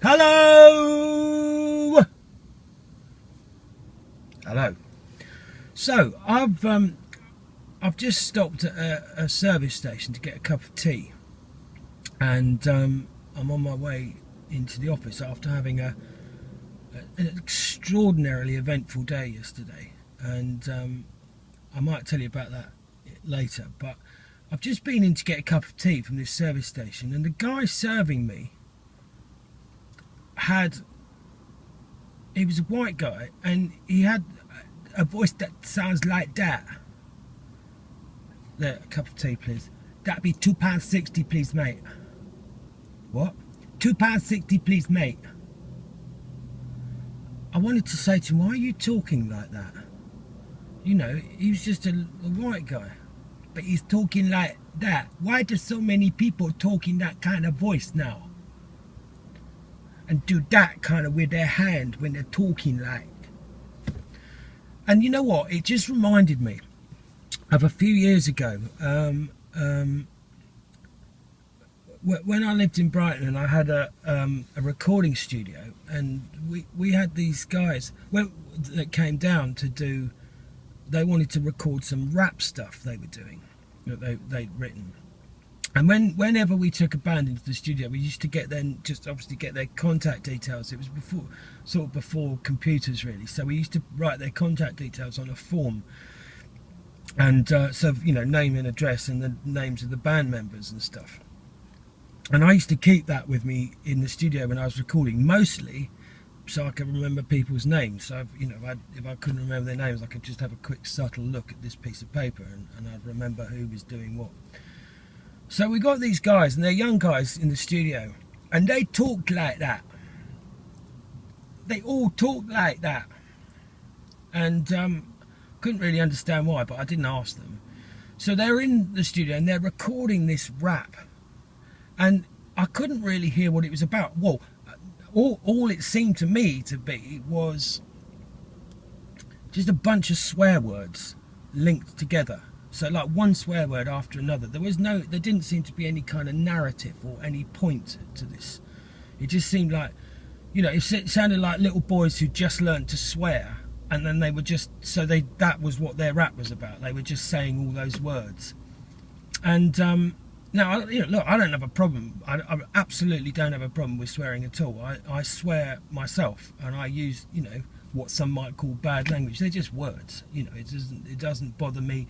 Hello. Hello. So I've just stopped at a service station to get a cup of tea, and I'm on my way into the office after having an extraordinarily eventful day yesterday, and I might tell you about that later. But I've just been in to get a cup of tea from this service station, and the guy serving me he was a white guy, and he had a voice that sounds like that. There, a cup of tea, please. That'd be £2.60, please, mate. What? £2.60, please, mate. I wanted to say to him, why are you talking like that? You know, he was just a white guy, but he's talking like that. Why do so many people talk in that kind of voice now? And do that kind of with their hand when they're talking like. And you know what? It just reminded me of a few years ago. When I lived in Brighton, and I had a recording studio, and we had these guys that came down to do. They wanted to record some rap stuff they were doing that they'd written. And whenever we took a band into the studio, we used to get their contact details. It was before computers, really. So we used to write their contact details on a form, and so you know, name and address and the names of the band members and stuff. And I used to keep that with me in the studio when I was recording, mostly so I could remember people's names. So if I couldn't remember their names, I could just have a quick subtle look at this piece of paper, and I'd remember who was doing what. So we got these guys, and they're young guys in the studio, and they talked like that. They all talked like that, and couldn't really understand why, but I didn't ask them. So they're in the studio and they're recording this rap, and I couldn't really hear what it was about. Well, all it seemed to me to be was just a bunch of swear words linked together. So like one swear word after another. There didn't seem to be any kind of narrative or any point to this. It just seemed like, you know, it sounded like little boys who just learned to swear, and then they were just, that was what their rap was about. They were just saying all those words. And now, you know, look, I don't have a problem. I absolutely don't have a problem with swearing at all. I swear myself, and I use, you know, what some might call bad language. They're just words. You know, it doesn't bother me.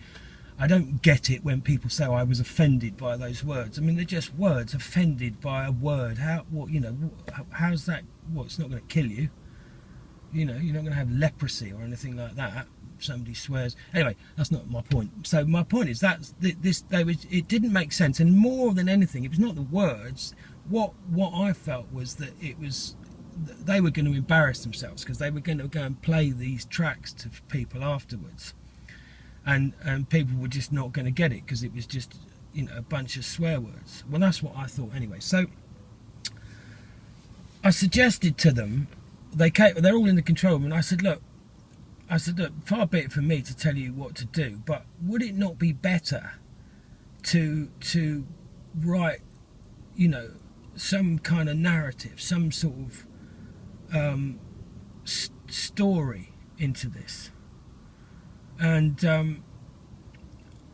I don't get it when people say, I was offended by those words. I mean, they're just words. Offended by a word. How's that? Well, it's not going to kill you. You know, you're not going to have leprosy or anything like that if somebody swears. Anyway, that's not my point. So my point is that it didn't make sense, and more than anything, it was not the words. What I felt was that they were going to embarrass themselves, because they were going to go and play these tracks to people afterwards. And people were just not going to get it, because it was just, you know, a bunch of swear words. Well, that's what I thought anyway. So I suggested to them, they're all in the control room, and I said, look, far be it from me to tell you what to do, but would it not be better to write, you know, some kind of narrative, some sort of story into this? And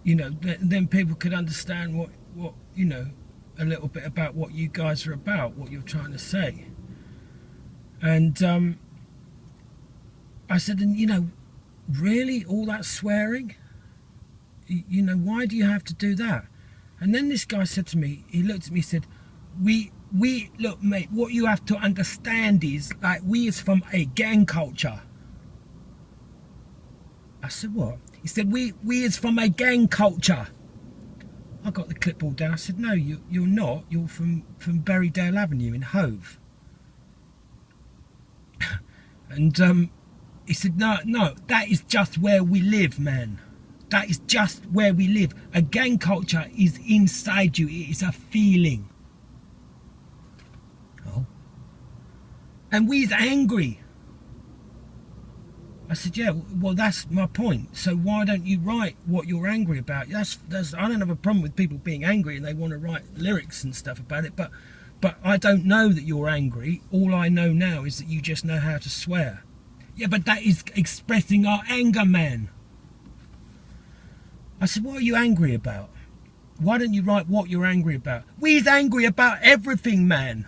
you know, then people could understand what you know, a little bit about what you guys are about, what you're trying to say. And I said, and you know, really, all that swearing, you know, why do you have to do that? And then this guy said to me, he looked at me, said, we look, mate, what you have to understand is, like, we is from a gang culture. I said, what? He said, we is from a gang culture. I got the clipboard down. I said, no, you're not. You're from Berrydale Avenue in Hove. And he said, no, that is just where we live, man. That is just where we live. A gang culture is inside you. It is a feeling. Oh. And we is angry. I said, yeah, well, that's my point. So why don't you write what you're angry about? I don't have a problem with people being angry and they want to write lyrics and stuff about it, but But I don't know that you're angry. All I know now is that you just know how to swear. Yeah, but that is expressing our anger, man. I said, what are you angry about? Why don't you write what you're angry about? We's angry about everything, man.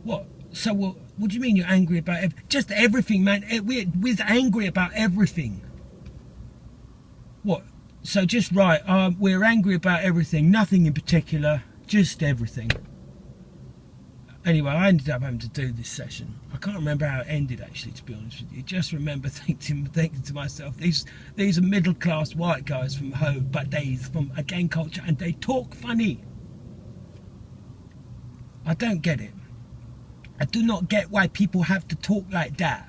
What? So what do you mean you're angry about just everything, man? We's angry about everything. What? So just write, we're angry about everything, nothing in particular, just everything. Anyway, I ended up having to do this session. I can't remember how it ended, actually, to be honest with you. Just remember thinking to myself, these are middle-class white guys from home, but they's from a gang culture, and they talk funny. I don't get it. I do not get why people have to talk like that.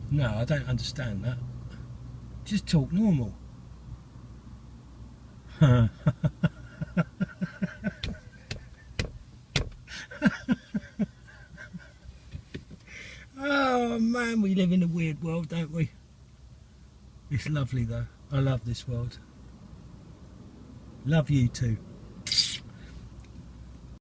No, I don't understand that. Just talk normal. Oh man, we live in a weird world, don't we? It's lovely though. I love this world. Love you too.